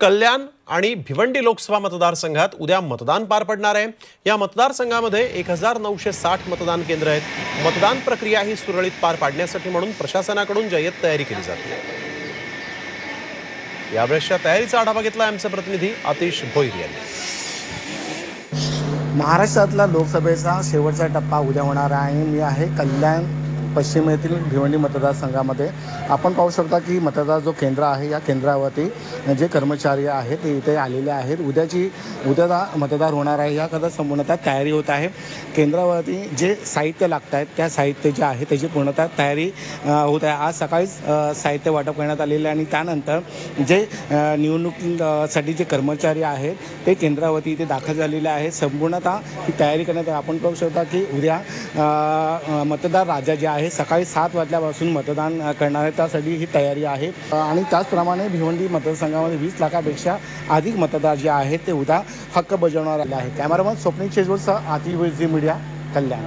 कल्याण आणि भिवंडी लोकसभा मतदारसंघात उद्या मतदान पार पडणार आहे। या मतदारसंघामध्ये 1960 मतदान केंद्र आहेत। मतदान प्रक्रिया ही सुरळीत पार पाडण्यासाठी म्हणून प्रशासनाकडून जय्यत तयारी केली जाते। यावेळेसच्या तयारीचा आढावा घेतला आमचे प्रतिनिधी आतिश भोईर यांनी। महाराष्ट्रातला लोकसभेचा शेवटचा टप्पा उद्या होणार आहे। मी आहे कल्याण पश्चिम येथील भिवंडी मतदारसंघामध्ये। आपण पाहू शकता की मतदार जो केंद्र आहे या केंद्रावरती जे कर्मचारी आहेत ते इथे आलेले आहेत। उद्या मतदार होणार आहे याकरता संपूर्णतः तयारी होत आहे। केंद्रावरती जे साहित्य लागत आहेत त्या साहित्य जे आहे त्याची पूर्णतः तयारी होत आहे। आज सकाळीच साहित्य वाटप करण्यात आलेले आणि त्यानंतर जे निवडणुकीसाठी जे कर्मचारी आहेत ते केंद्रावरती इथे दाखल झालेले आहेत। संपूर्णतः ही तयारी करण्यात आपण पाहू शकता की उद्या मतदार राजा जे आहे सकाळी 7 वाजल्यापासून मतदान करणार आहे, त्यासाठी ही तयारी आहे। आणि त्याचप्रमाणे भिवंडी मतदारसंघामध्ये 20 लाखापेक्षा अधिक मतदार जे आहेत ते उद्या हक्क बजावणार आले आहेत। कॅमेरामन स्वप्नील शेजवळसह आतिश भोईर, झी मीडिया, कल्याण।